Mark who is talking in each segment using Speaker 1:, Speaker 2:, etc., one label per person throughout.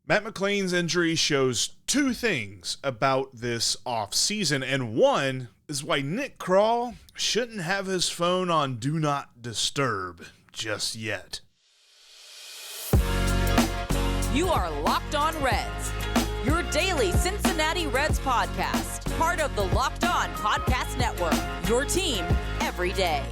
Speaker 1: Matt McLain's injury shows two things about this offseason, and one is why Nick Krall shouldn't have his phone on Do Not Disturb just yet.
Speaker 2: You are Locked On Reds, your daily Cincinnati Reds podcast, part of the Locked On Podcast Network, your team every day.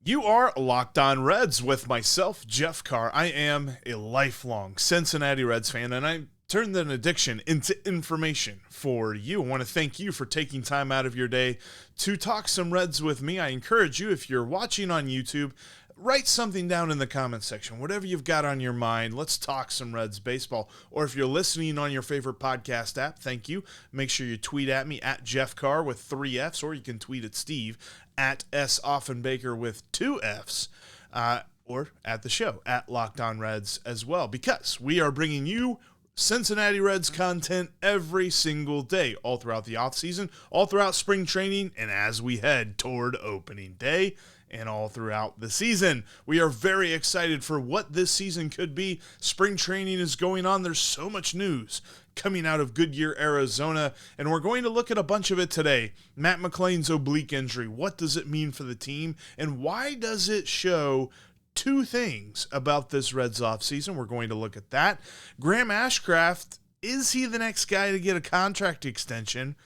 Speaker 1: You are Locked On Reds with myself, Jeff Carr. I am a lifelong Cincinnati Reds fan, and I turned an addiction into information for you. I want to thank you for taking time out of your day to talk some Reds with me. I encourage you, if you're watching on YouTube, write something down in the comment section, whatever you've got on your mind. Let's talk some Reds baseball. Or if you're listening on your favorite podcast app, thank you. Make sure you tweet at me at Jeff Carr with 3 Fs, or you can tweet at Steve at S. Offenbaker with 2 Fs, or at the show at Locked On Reds as well, because we are bringing you Cincinnati Reds content every single day, all throughout the offseason, all throughout spring training, and as we head toward opening day, and all throughout the season. We are very excited for what this season could be. Spring training is going on. There's so much news coming out of Goodyear, Arizona, and we're going to look at a bunch of it today. Matt McLain's oblique injury. What does it mean for the team, and why does it show two things about this Reds offseason? We're going to look at that. Graham Ashcraft, is he the next guy to get a contract extension?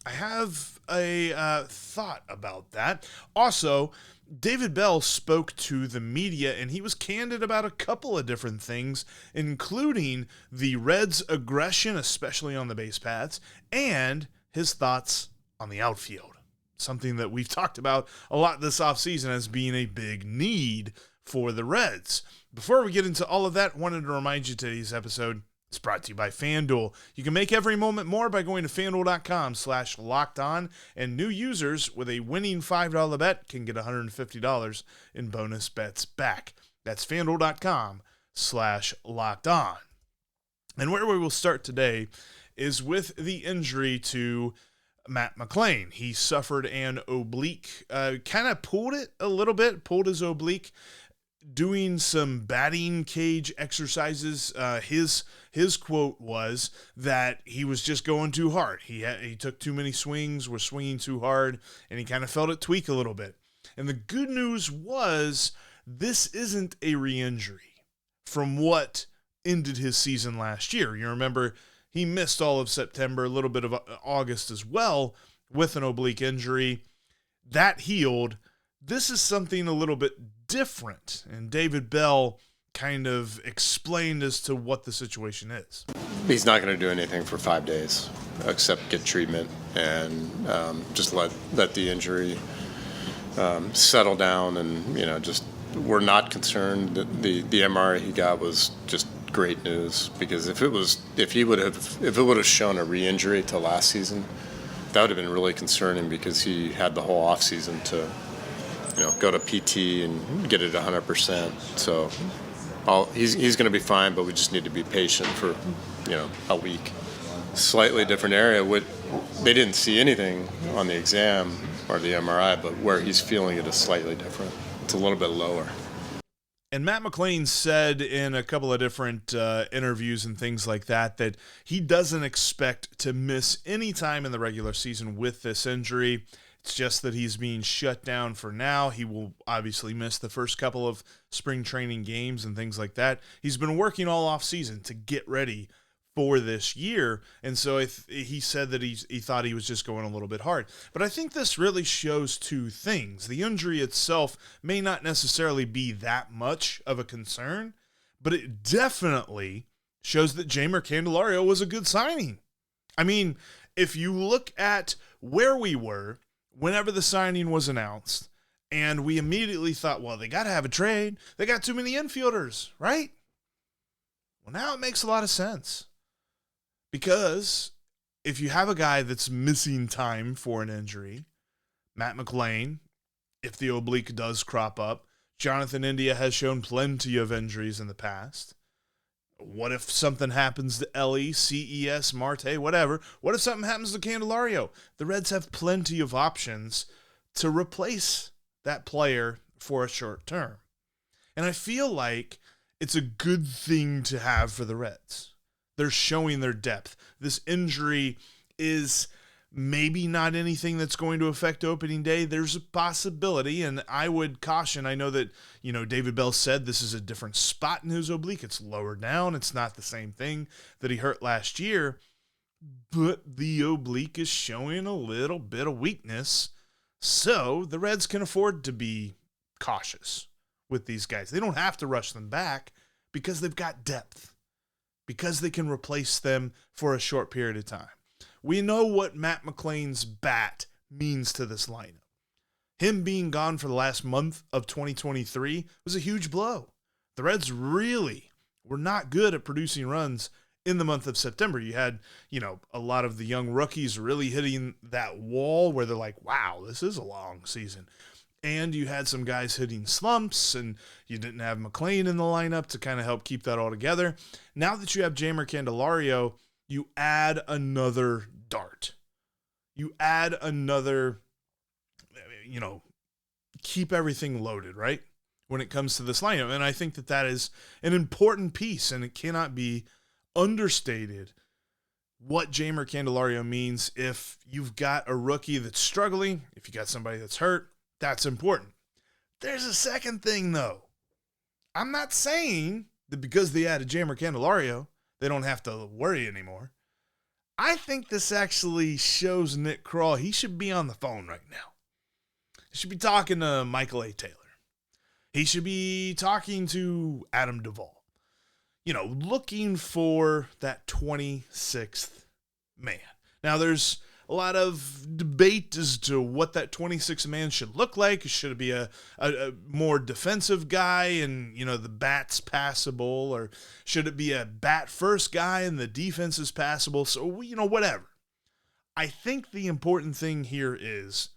Speaker 1: I have a thought about that. Also, David Bell spoke to the media, and he was candid about a couple of different things, including the Reds' aggression, especially on the base paths, and his thoughts on the outfield. Something that we've talked about a lot this offseason as being a big need for the Reds. Before we get into all of that, I wanted to remind you today's episode is brought to you by FanDuel. You can make every moment more by going to FanDuel.com/lockedon, and new users with a winning $5 bet can get $150 in bonus bets back. That's FanDuel.com/lockedon. And where we will start today is with the injury to Matt McLain. He suffered an oblique, kind of pulled it a little bit, pulled his oblique, doing some batting cage exercises. His quote was that he was just going too hard. He took too many swings, was swinging too hard, and he kind of felt it tweak a little bit. And the good news was this isn't a re-injury from what ended his season last year. You remember he missed all of September, a little bit of August as well with an oblique injury. That healed. This is something a little bit different, and David Bell kind of explained as to what the situation is.
Speaker 3: He's not going to do anything for 5 days except get treatment and just let the injury settle down, and just we're not concerned. The MRI he got was just great news, because if it would have shown a re-injury to last season, that would have been really concerning, because he had the whole off season to go to PT and get it 100%. So he's going to be fine, but we just need to be patient for a week. Slightly different area. They didn't see anything on the exam or the MRI, but where he's feeling it is slightly different. It's a little bit lower.
Speaker 1: And Matt McLain said in a couple of different interviews and things like that he doesn't expect to miss any time in the regular season with this injury. It's just that he's being shut down for now. He will obviously miss the first couple of spring training games and things like that. He's been working all off season to get ready for this year, and so he said that he thought he was just going a little bit hard. But I think this really shows two things. The injury itself may not necessarily be that much of a concern, but it definitely shows that Jeimer Candelario was a good signing. I mean, if you look at where we were whenever the signing was announced, and we immediately thought, well, they got to have a trade. They got too many infielders, right? Well, now it makes a lot of sense. Because if you have a guy that's missing time for an injury, Matt McLain, if the oblique does crop up, Jonathan India has shown plenty of injuries in the past. What if something happens to Ellie, CES, Marte, whatever? What if something happens to Candelario? The Reds have plenty of options to replace that player for a short term. And I feel like it's a good thing to have for the Reds. They're showing their depth. This injury is maybe not anything that's going to affect opening day. There's a possibility, and I would caution. I know that, David Bell said this is a different spot in his oblique. It's lower down. It's not the same thing that he hurt last year, but the oblique is showing a little bit of weakness. So the Reds can afford to be cautious with these guys. They don't have to rush them back because they've got depth, because they can replace them for a short period of time. We know what Matt McLain's bat means to this lineup. Him being gone for the last month of 2023 was a huge blow. The Reds really were not good at producing runs in the month of September. You had, a lot of the young rookies really hitting that wall where they're like, wow, this is a long season. And you had some guys hitting slumps, and you didn't have McLain in the lineup to kind of help keep that all together. Now that you have Jeimer Candelario, you add another dart. You add another, keep everything loaded, right? When it comes to this lineup. And I think that is an important piece, and it cannot be understated what Jeimer Candelario means. If you've got a rookie that's struggling, if you got somebody that's hurt, that's important. There's a second thing, though. I'm not saying that because they added Jeimer Candelario, they don't have to worry anymore. I think this actually shows Nick Krall he should be on the phone right now. He should be talking to Michael A. Taylor. He should be talking to Adam Duvall. Looking for that 26th man. Now, there's a lot of debate as to what that 26th man should look like. Should it be a more defensive guy and, the bat's passable? Or should it be a bat-first guy and the defense is passable? So, whatever. I think the important thing here is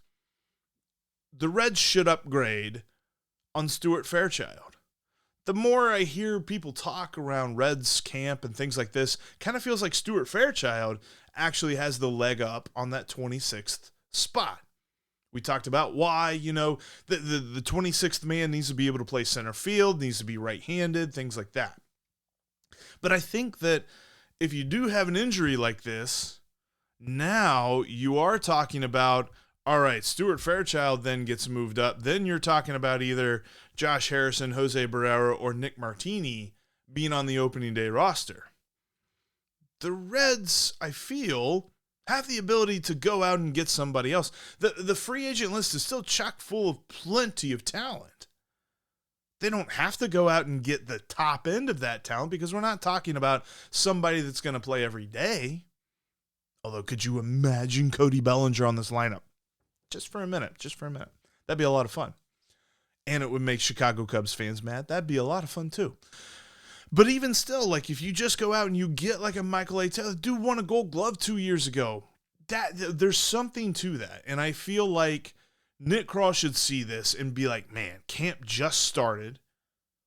Speaker 1: the Reds should upgrade on Stuart Fairchild. The more I hear people talk around Reds camp and things like this, kind of feels like Stuart Fairchild actually has the leg up on that 26th spot. We talked about why, the 26th man needs to be able to play center field, needs to be right-handed, things like that. But I think that if you do have an injury like this, now you are talking about, all right, Stuart Fairchild then gets moved up. Then you're talking about either Josh Harrison, Jose Barrera, or Nick Martini being on the opening day roster. The Reds, I feel, have the ability to go out and get somebody else. The free agent list is still chock full of plenty of talent. They don't have to go out and get the top end of that talent because we're not talking about somebody that's going to play every day. Although, could you imagine Cody Bellinger on this lineup? Just for a minute. That'd be a lot of fun. And it would make Chicago Cubs fans mad. That'd be a lot of fun too. But even still, if you just go out and you get a Michael A. Taylor, dude won a Gold Glove 2 years ago. There's something to that. And I feel like Nick Krall should see this and be like, man, camp just started.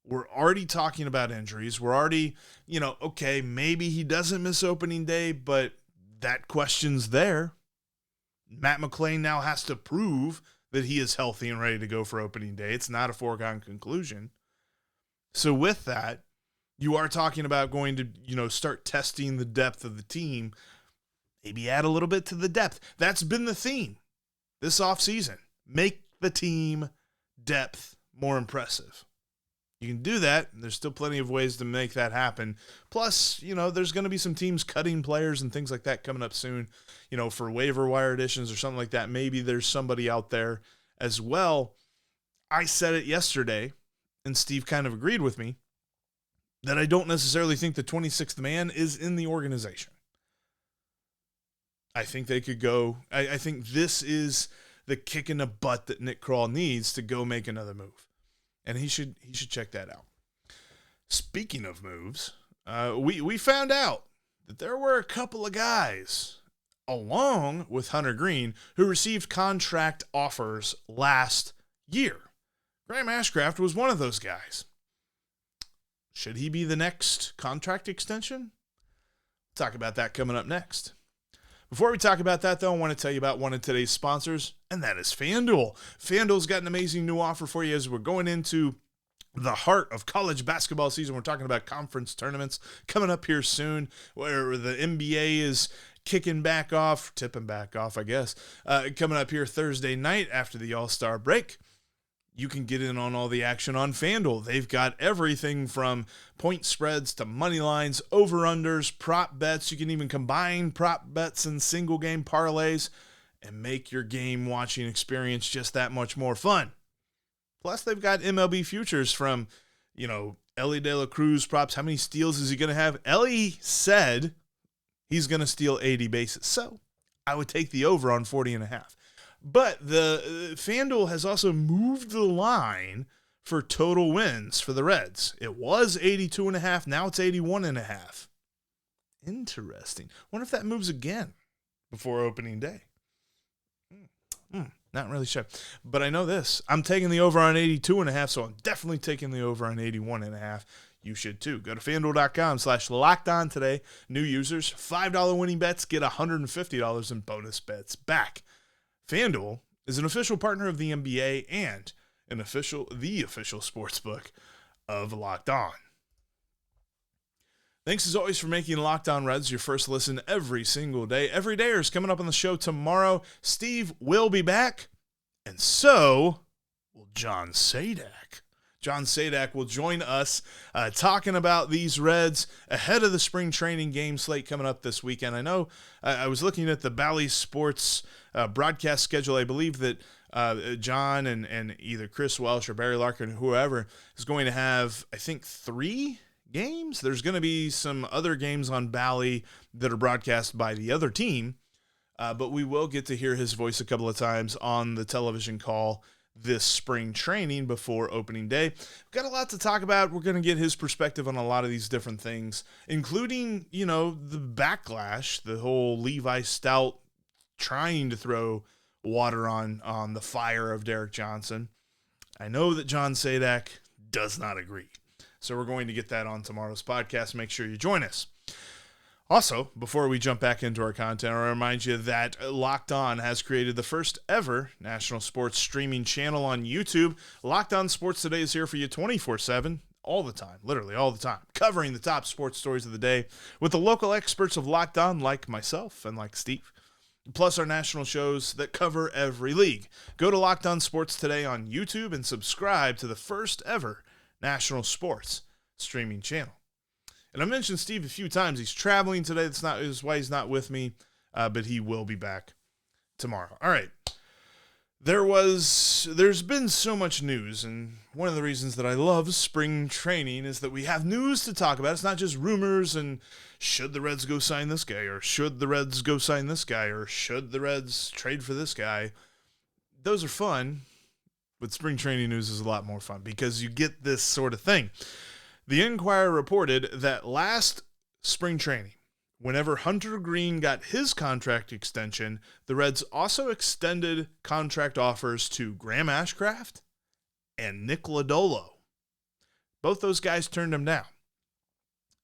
Speaker 1: We're already talking about injuries. We're already, okay, maybe he doesn't miss opening day, but that question's there. Matt McLain now has to prove that he is healthy and ready to go for opening day. It's not a foregone conclusion. So with that, you are talking about going to, start testing the depth of the team. Maybe add a little bit to the depth. That's been the theme this offseason. Make the team depth more impressive. You can do that. There's still plenty of ways to make that happen. Plus, there's going to be some teams cutting players and things like that coming up soon, for waiver wire additions or something like that. Maybe there's somebody out there as well. I said it yesterday, and Steve kind of agreed with me, that I don't necessarily think the 26th man is in the organization. I think they could go. I think this is the kick in the butt that Nick Krall needs to go make another move. And he should check that out. Speaking of moves, we found out that there were a couple of guys, along with Hunter Green, who received contract offers last year. Graham Ashcraft was one of those guys. Should he be the next contract extension? We'll talk about that coming up next. Before we talk about that, though, I want to tell you about one of today's sponsors, and that is FanDuel. FanDuel's got an amazing new offer for you as we're going into the heart of college basketball season. We're talking about conference tournaments coming up here soon, where the NBA is tipping back off, I guess, coming up here Thursday night after the All-Star break. You can get in on all the action on FanDuel. They've got everything from point spreads to money lines, over-unders, prop bets. You can even combine prop bets and single-game parlays and make your game-watching experience just that much more fun. Plus, they've got MLB futures from, Ellie De La Cruz props. How many steals is he going to have? Ellie said he's going to steal 80 bases. So I would take the over on 40.5. But the FanDuel has also moved the line for total wins for the Reds. It was 82.5. Now it's 81.5. Interesting. Wonder if that moves again before opening day. Not really sure. But I know this. I'm taking the over on 82.5, so I'm definitely taking the over on 81.5. You should too. Go to FanDuel.com/LockedOn today. New users, $5 winning bets, get $150 in bonus bets back. FanDuel is an official partner of the NBA and the official sportsbook of Locked On. Thanks as always for making Locked On Reds your first listen every single day. Every day is coming up on the show tomorrow. Steve will be back, and so will John Sadak. John Sadak will join us talking about these Reds ahead of the spring training game slate coming up this weekend. I know I was looking at the Bally Sports broadcast schedule. I believe that John and either Chris Welsh or Barry Larkin, whoever, is going to have, I think, 3 games. There's going to be some other games on Bally that are broadcast by the other team, but we will get to hear his voice a couple of times on the television call this spring training before opening day. We've got a lot to talk about. We're going to get his perspective on a lot of these different things, including, the backlash, the whole Levi Stout trying to throw water on the fire of Derek Johnson. I know that John Sadak does not agree. So we're going to get that on tomorrow's podcast. Make sure you join us. Also, before we jump back into our content, I'll remind you that Locked On has created the first ever national sports streaming channel on YouTube. Locked On Sports Today is here for you 24/7, all the time, literally all the time, covering the top sports stories of the day with the local experts of Locked On like myself and like Steve, plus our national shows that cover every league. Go to Locked On Sports Today on YouTube and subscribe to the first ever national sports streaming channel. And I mentioned Steve a few times. He's traveling today. That's why he's not with me, but he will be back tomorrow. All right. There's been so much news, and one of the reasons that I love spring training is that we have news to talk about. It's not just rumors and should the Reds go sign this guy, or should the Reds go sign this guy, or should the Reds trade for this guy. Those are fun, but spring training news is a lot more fun because you get this sort of thing. The Enquirer reported that last spring training, whenever Hunter Green got his contract extension, the Reds also extended contract offers to Graham Ashcraft and Nick Lodolo. Both those guys turned him down.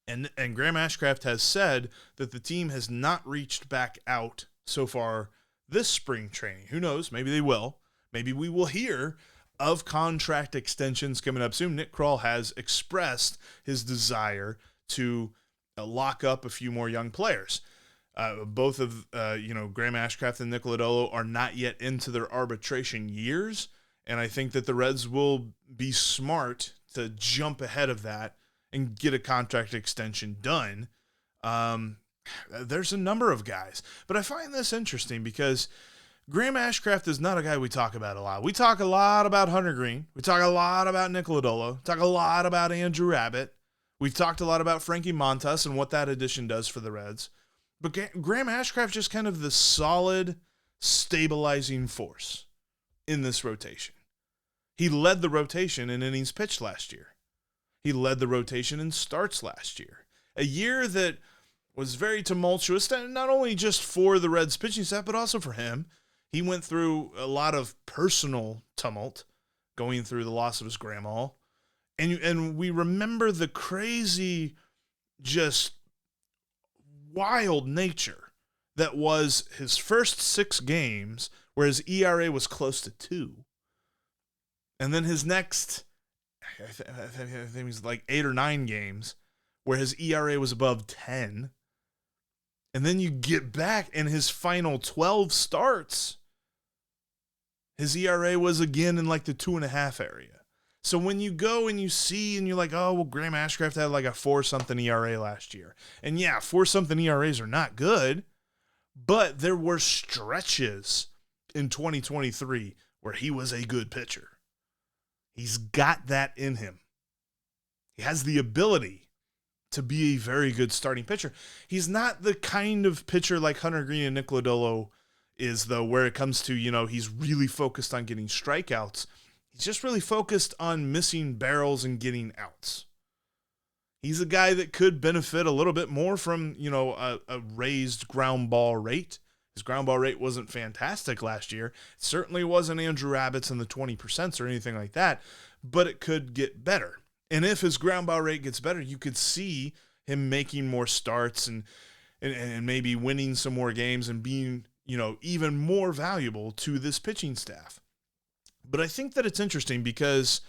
Speaker 1: And Graham Ashcraft has said that the team has not reached back out so far this spring training. Who knows? Maybe they will. Maybe we will hear of contract extensions coming up soon. Nick Krall has expressed his desire to lock up a few more young players. Both of, Graham Ashcraft and Nick Lodolo are not yet into their arbitration years, and I think that the Reds will be smart to jump ahead of that and get a contract extension done. There's a number of guys, but I find this interesting because Graham Ashcraft is not a guy we talk about a lot. We talk a lot about Hunter Green. We talk a lot about Nick Lodolo. Talk a lot about Andrew Abbott. We've talked a lot about Frankie Montas and what that addition does for the Reds. But Graham Ashcraft just kind of the solid, stabilizing force in this rotation. He led the rotation in innings pitched last year. He led the rotation in starts last year. A year that was very tumultuous, not only just for the Reds pitching staff, but also for him. He went through a lot of personal tumult going through the loss of his grandma. And we remember the crazy, just wild nature that was his first 6 games, where his ERA was close to 2. And then his next I think it was like 8 or 9 games where his ERA was above 10. And then you get back and his final 12 starts, his ERA was again in like the 2.5 area. So when you go and you see and you're like, oh, well, Graham Ashcraft had like a 4-something ERA last year. And yeah, 4-something ERAs are not good, but there were stretches in 2023 where he was a good pitcher. He's got that in him. He has the ability to be a very good starting pitcher. He's not the kind of pitcher like Hunter Green and Nick Lodolo is, though, where it comes to, he's really focused on getting strikeouts. He's just really focused on missing barrels and getting outs. He's a guy that could benefit a little bit more from, a raised ground ball rate. His ground ball rate wasn't fantastic last year. It certainly wasn't Andrew Abbott's in the 20% or anything like that, but it could get better. And if his ground ball rate gets better, you could see him making more starts and maybe winning some more games and being, even more valuable to this pitching staff. But I think that it's interesting because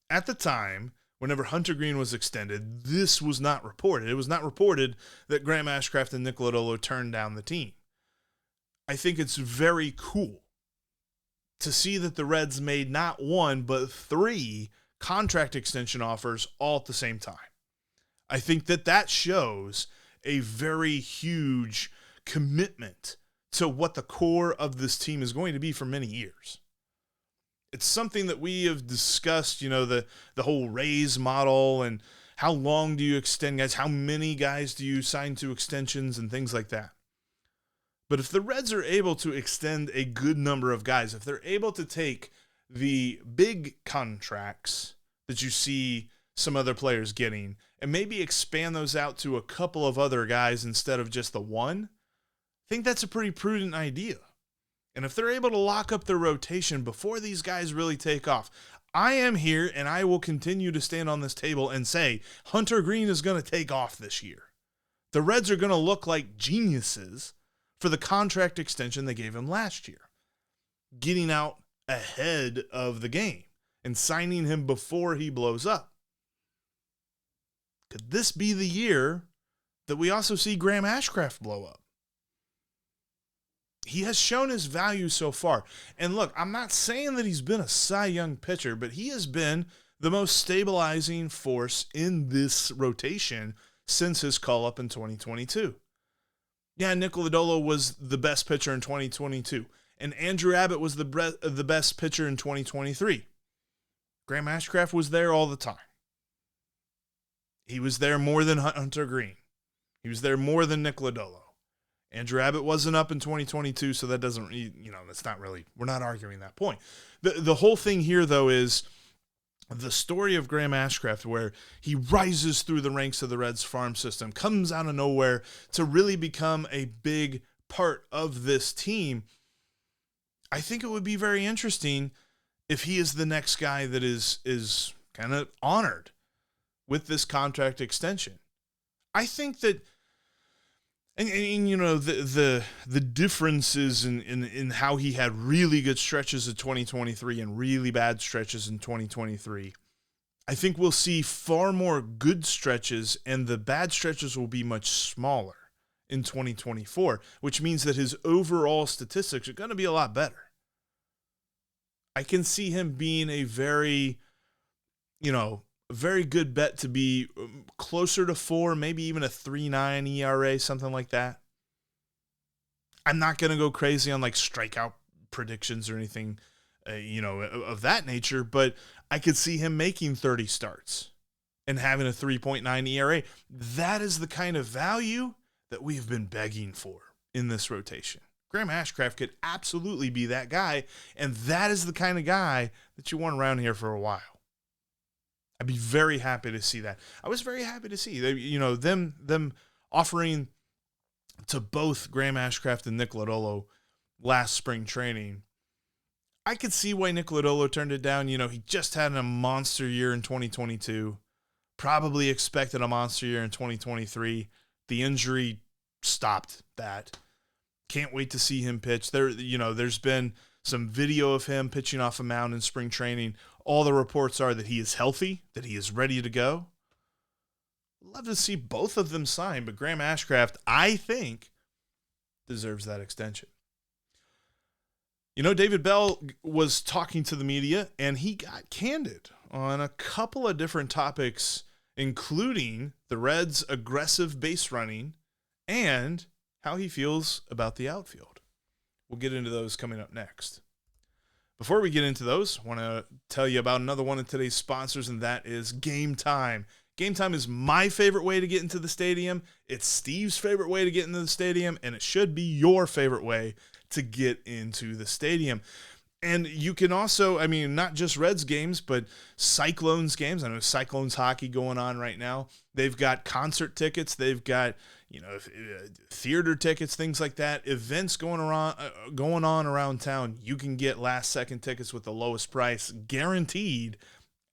Speaker 1: at the time, whenever Hunter Green was extended, this was not reported. It was not reported that Graham Ashcraft and Nick Lodolo turned down the team. I think it's very cool to see that the Reds made not 1, but 3 contract extension offers all at the same time. I think that shows a very huge commitment to what the core of this team is going to be for many years. It's something that we have discussed, the whole raise model and how long do you extend guys, how many guys do you sign to extensions and things like that. But if the Reds are able to extend a good number of guys, if they're able to take the big contracts that you see some other players getting and maybe expand those out to a couple of other guys instead of just the one, I think that's a pretty prudent idea. And if they're able to lock up their rotation before these guys really take off, I am here and I will continue to stand on this table and say Hunter Green is going to take off this year. The Reds are going to look like geniuses for the contract extension they gave him last year, getting out ahead of the game and signing him before he blows up. Could this be the year that we also see Graham Ashcraft blow up? He has shown his value so far. And look, I'm not saying that he's been a Cy Young pitcher, but he has been the most stabilizing force in this rotation since his call-up in 2022. Yeah, Nick Lodolo was the best pitcher in 2022, and Andrew Abbott was the best pitcher in 2023. Graham Ashcraft was there all the time. He was there more than Hunter Green. He was there more than Nick Lodolo. Andrew Abbott wasn't up in 2022, so that doesn't, that's not really, we're not arguing that point. The whole thing here, though, is the story of Graham Ashcraft, where he rises through the ranks of the Reds farm system, comes out of nowhere to really become a big part of this team. I think it would be very interesting if he is the next guy that is kind of honored with this contract extension. I think that, and the differences in how he had really good stretches in 2023 and really bad stretches in 2023. I think we'll see far more good stretches, and the bad stretches will be much smaller in 2024, which means that his overall statistics are going to be a lot better. I can see him being a very, very good bet to be closer to 4, maybe even a 3.9 ERA, something like that. I'm not going to go crazy on like strikeout predictions or anything, of that nature, but I could see him making 30 starts and having a 3.9 ERA. That is the kind of value that we've been begging for in this rotation. Graham Ashcraft could absolutely be that guy, and that is the kind of guy that you want around here for a while. I'd be very happy to see that. I was very happy to see them offering to both Graham Ashcraft and Nick Lodolo last spring training. I could see why Nick Lodolo turned it down. He just had a monster year in 2022. Probably expected a monster year in 2023. The injury stopped that. Can't wait to see him pitch. There's been some video of him pitching off a mound in spring training All the reports are that he is healthy, that he is ready to go. Love to see both of them sign, but Graham Ashcraft, I think, deserves that extension. You know, David Bell was talking to the media, and he got candid on a couple of different topics, including the Reds' aggressive base running and how he feels about the outfield. We'll get into those coming up next. Before we get into those, I want to tell you about another one of today's sponsors, and that is Game Time. Game Time is my favorite way to get into the stadium. It's Steve's favorite way to get into the stadium, and it should be your favorite way to get into the stadium. And you can also, I mean, not just Reds games, but Cyclones games. I know Cyclones hockey going on right now. They've got concert tickets. They've got, theater tickets, things like that. Events going on around town. You can get last-second tickets with the lowest price, guaranteed,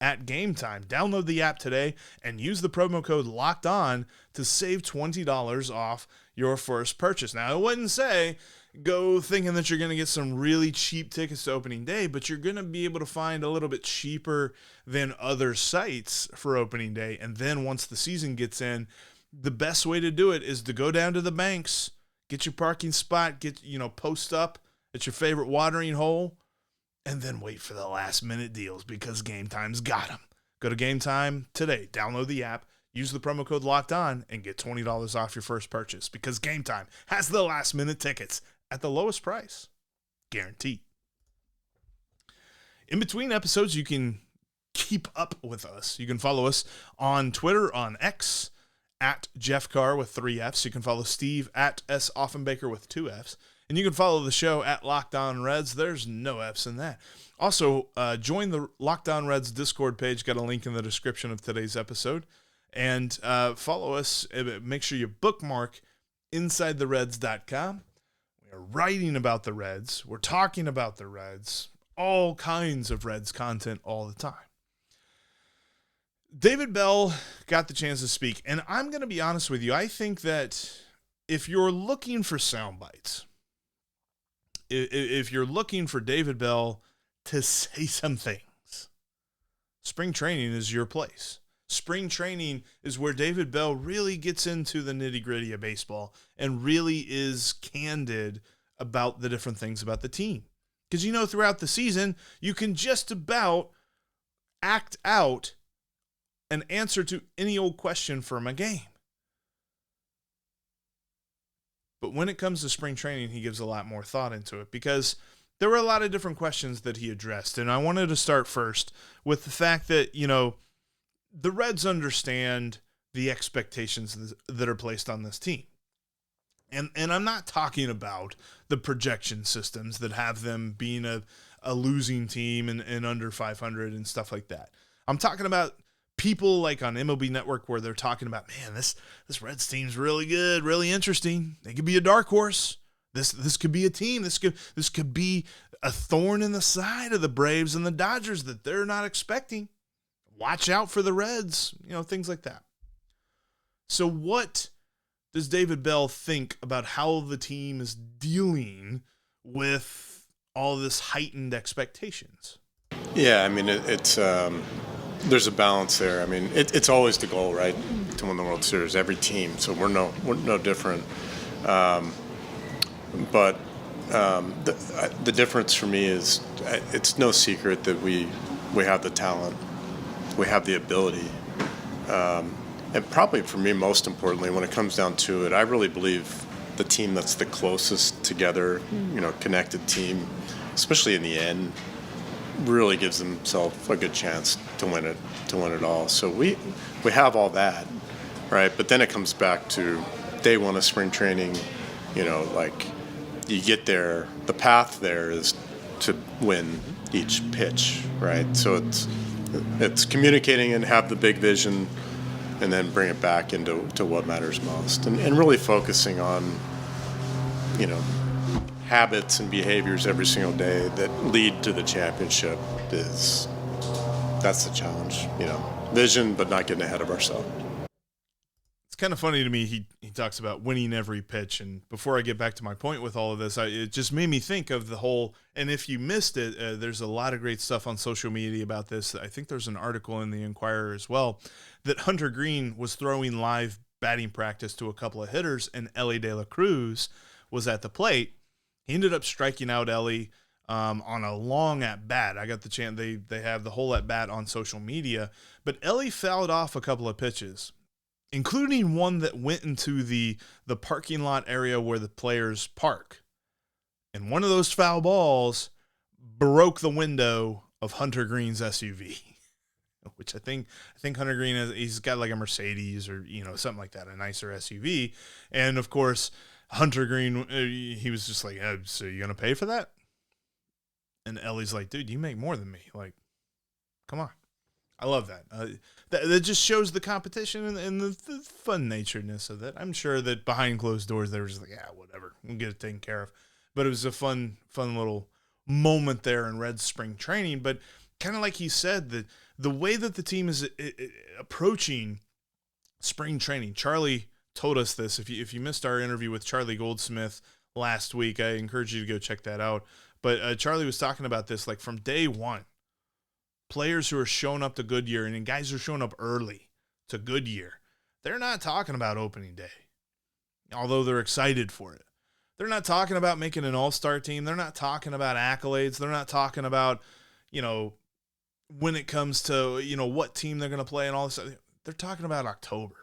Speaker 1: at Game Time. Download the app today and use the promo code LOCKEDON to save $20 off your first purchase. Now, I wouldn't say go thinking that you're going to get some really cheap tickets to opening day, but you're going to be able to find a little bit cheaper than other sites for opening day. And then once the season gets in, the best way to do it is to go down to the banks, get your parking spot, post up at your favorite watering hole, and then wait for the last minute deals because Game Time's got them. Go to Game Time today, download the app, use the promo code LOCKEDON, and get $20 off your first purchase because Game Time has the last minute tickets at the lowest price, guaranteed. In between episodes, you can keep up with us. You can follow us on Twitter, on X, at Jeff Carr with 3 Fs. You can follow Steve at S. Offenbaker with 2 Fs. And you can follow the show at Locked On Reds. There's no Fs in that. Also, join the Locked On Reds Discord page. Got a link in the description of today's episode. And follow us. Make sure you bookmark InsideTheReds.com. We're writing about the Reds. We're talking about the Reds. All kinds of Reds content all the time. David Bell got the chance to speak. And I'm going to be honest with you. I think that if you're looking for sound bites, if you're looking for David Bell to say some things, spring training is your place. Spring training is where David Bell really gets into the nitty-gritty of baseball and really is candid about the different things about the team. Because, throughout the season, you can just about act out an answer to any old question from a game. But when it comes to spring training, he gives a lot more thought into it because there were a lot of different questions that he addressed. And I wanted to start first with the fact that, the Reds understand the expectations that are placed on this team. And I'm not talking about the projection systems that have them being a losing team and under 500 and stuff like that. I'm talking about people like on MLB Network where they're talking about, man, this Reds team's really good, really interesting. They could be a dark horse. This could be a team. This could be a thorn in the side of the Braves and the Dodgers that they're not expecting. Watch out for the Reds, things like that. So what does David Bell think about how the team is dealing with all this heightened expectations?
Speaker 3: Yeah, I mean, it's there's a balance there. I mean, it's always the goal, right, to win the World Series, every team. So we're no different. But the difference for me is it's no secret that we have the talent, we have the ability, and probably for me, most importantly, when it comes down to it, I really believe the team that's the closest together, connected team, especially in the end, really gives themselves a good chance to win it all. So we have all that, right? But then it comes back to day one of spring training. You get there, the path there is to win each pitch, right? So it's communicating and have the big vision, and then bring it back into what matters most, and really focusing on habits and behaviors every single day that lead to the championship. That's the challenge. Vision, but not getting ahead of ourselves.
Speaker 1: It's kind of funny to me. He talks about winning every pitch. And before I get back to my point with all of this, it just made me think of the whole, and if you missed it, there's a lot of great stuff on social media about this. I think there's an article in the Inquirer as well that Hunter Green was throwing live batting practice to a couple of hitters, and Elly De La Cruz was at the plate. He ended up striking out Elly on a long at bat. I got the chance. They have the whole at bat on social media, but Elly fouled off a couple of pitches, including one that went into the parking lot area where the players park. And one of those foul balls broke the window of Hunter Green's SUV, which I think Hunter Green he's got like a Mercedes or, something like that, a nicer SUV. And of course, Hunter Green, he was just like, so you going to pay for that? And Elly's like, dude, you make more than me. Like, come on. I love that. That just shows the competition and the fun-naturedness of it. I'm sure that behind closed doors, they were just like, yeah, whatever. We'll get it taken care of. But it was a fun little moment there in Reds spring training. But kind of like he said, that the way that the team is approaching spring training, Charlie told us this. If you missed our interview with Charlie Goldsmith last week, I encourage you to go check that out. But Charlie was talking about this, like from day one, players who are showing up to Goodyear and guys who are showing up early to Goodyear, they're not talking about opening day, although they're excited for it. They're not talking about making an all-star team. They're not talking about accolades. They're not talking about, when it comes to, what team they're going to play and all this. They're talking about October.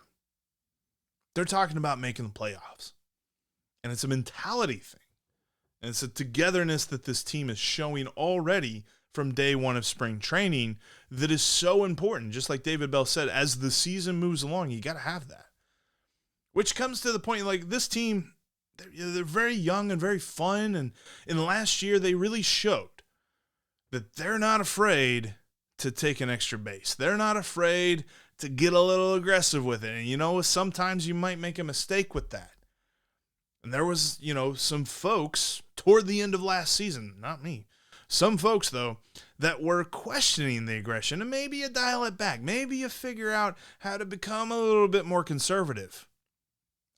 Speaker 1: They're talking about making the playoffs. And it's a mentality thing. And it's a togetherness that this team is showing already from day one of spring training that is so important. Just like David Bell said, as the season moves along, you got to have that. Which comes to the point, like this team, they're very young and very fun. And in the last year, they really showed that they're not afraid to take an extra base. They're not afraid to get a little aggressive with it. And, sometimes you might make a mistake with that. And there was, some folks toward the end of last season, not me, some folks, though, that were questioning the aggression, and maybe you dial it back. Maybe you figure out how to become a little bit more conservative.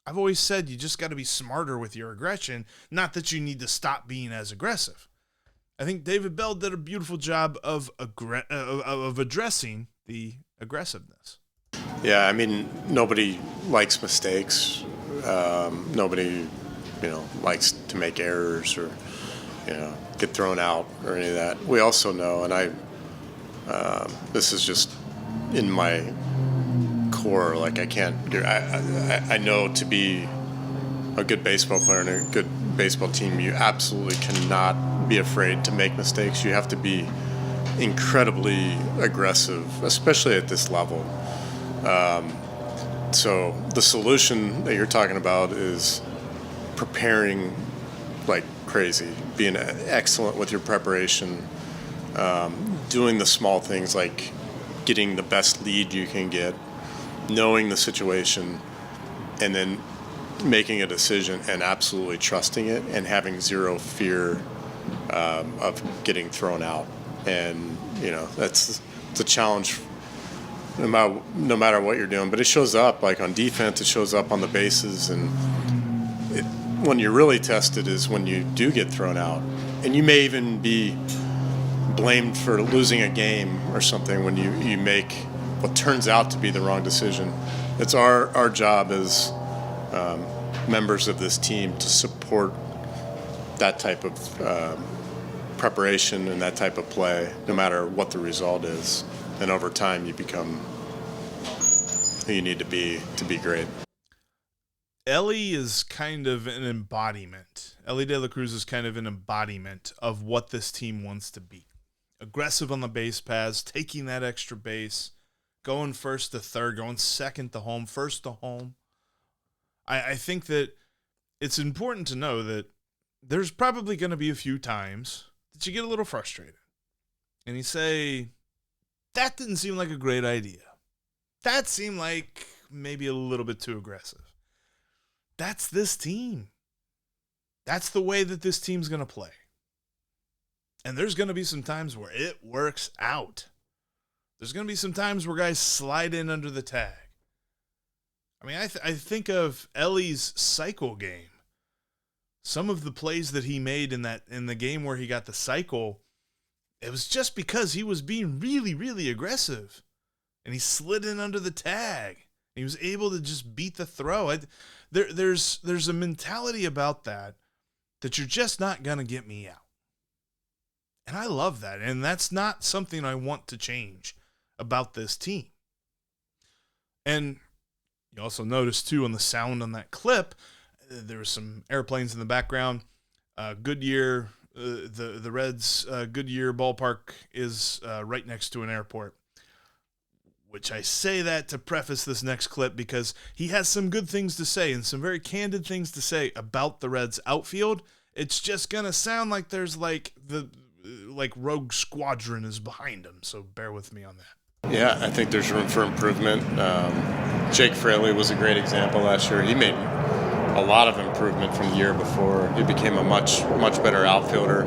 Speaker 1: I've always said you just got to be smarter with your aggression, not that you need to stop being as aggressive. I think David Bell did a beautiful job of addressing the aggressiveness.
Speaker 3: Yeah, nobody likes mistakes. Nobody, likes to make errors or, get thrown out or any of that. We also know, and this is just in my core, like I know to be a good baseball player and a good baseball team, you absolutely cannot be afraid to make mistakes. You have to be incredibly aggressive, especially at this level. So the solution that you're talking about is preparing like crazy, being excellent with your preparation, doing the small things like getting the best lead you can get, knowing the situation, and then making a decision and absolutely trusting it and having zero fear of getting thrown out. And, that's the challenge no matter what you're doing. But it shows up, like on defense, it shows up on the bases. And when you're really tested is when you do get thrown out. And you may even be blamed for losing a game or something when you make what turns out to be the wrong decision. It's our job as members of this team to support that type of preparation and that type of play, no matter what the result is. And over time, you become who you need to be great.
Speaker 1: Elly is kind of an embodiment. Elly De La Cruz is kind of an embodiment of what this team wants to be. Aggressive on the base paths, taking that extra base, going first to third, going second to home, first to home. I think that it's important to know that there's probably going to be a few times that you get a little frustrated. And you say, that didn't seem like a great idea. That seemed like maybe a little bit too aggressive. That's this team. That's the way that this team's going to play. And there's going to be some times where it works out. There's going to be some times where guys slide in under the tag. I mean, I think of Ellie's cycle game. Some of the plays that he made in the game where he got the cycle, it was just because he was being really, really aggressive. And he slid in under the tag. He was able to just beat the throw. There's a mentality about that you're just not going to get me out. And I love that. And that's not something I want to change about this team. And you also notice, too, on the sound on that clip, there were some airplanes in the background. Goodyear, the Reds' Goodyear ballpark is right next to an airport. Which I say that to preface this next clip because he has some good things to say and some very candid things to say about the Reds' outfield. It's just going to sound like there's like Rogue Squadron is behind him. So bear with me on that.
Speaker 3: Yeah, I think there's room for improvement. Jake Fraley was a great example last year. He made a lot of improvement from the year before. He became a much better outfielder.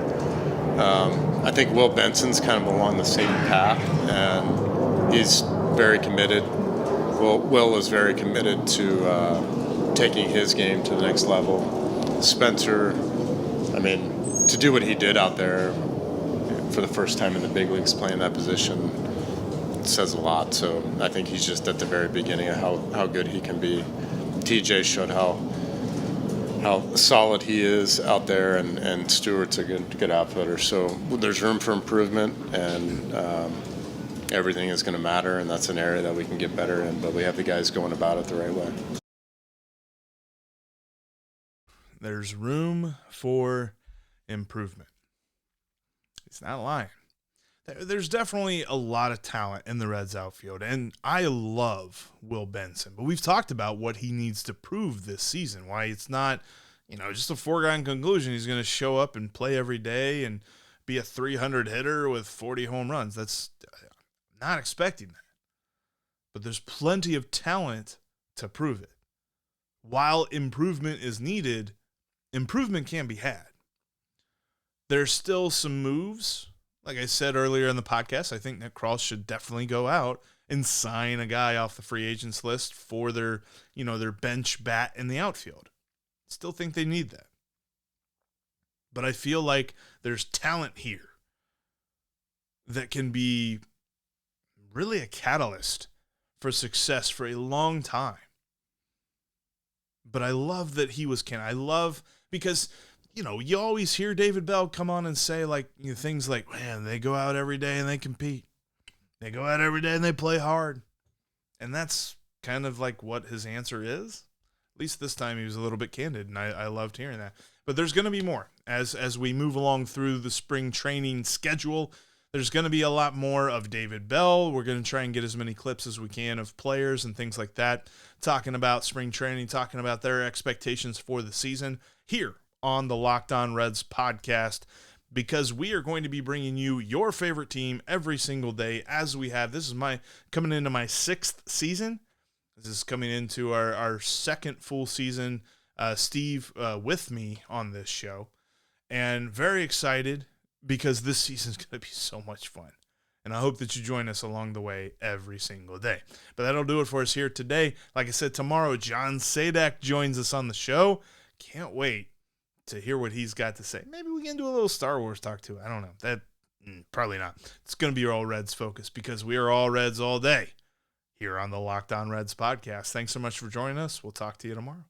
Speaker 3: I think Will Benson's kind of along the same path, and he's very committed. Will is very committed to taking his game to the next level. Spencer, I mean, to do what he did out there for the first time in the big leagues playing that position says a lot. So I think he's just at the very beginning of how good he can be. TJ showed how solid he is out there, and Stewart's a good outfielder. So there's room for improvement, and everything is going to matter, and that's an area that we can get better in, but we have the guys going about it the right way.
Speaker 1: There's room for improvement. He's not lying. There's definitely a lot of talent in the Reds outfield, and I love Will Benson, but we've talked about what he needs to prove this season, why it's not, just a foregone conclusion he's going to show up and play every day and be a 300 hitter with 40 home runs. That's not expecting that. But there's plenty of talent to prove it. While improvement is needed, improvement can be had. There's still some moves. Like I said earlier in the podcast, I think Nick Krall should definitely go out and sign a guy off the free agents list for their bench bat in the outfield. Still think they need that. But I feel like there's talent here that can be really a catalyst for success for a long time. But I love that he was I love because, you always hear David Bell come on and say things like, man, they go out every day and they compete. They go out every day and they play hard. And that's kind of like what his answer is. At least this time he was a little bit candid, and I loved hearing that. But there's going to be more as we move along through the spring training schedule. There's going to be a lot more of David Bell. We're going to try and get as many clips as we can of players and things like that, talking about spring training, talking about their expectations for the season here on the Locked On Reds podcast, because we are going to be bringing you your favorite team every single day as we have. This is coming into my 6th season. This is coming into our second full season, Steve with me on this show, and very excited because this season's going to be so much fun. And I hope that you join us along the way every single day. But that'll do it for us here today. Like I said, tomorrow, John Sadak joins us on the show. Can't wait to hear what he's got to say. Maybe we can do a little Star Wars talk too. I don't know. That probably not. It's going to be all Reds focus because we are all Reds all day here on the Locked On Reds podcast. Thanks so much for joining us. We'll talk to you tomorrow.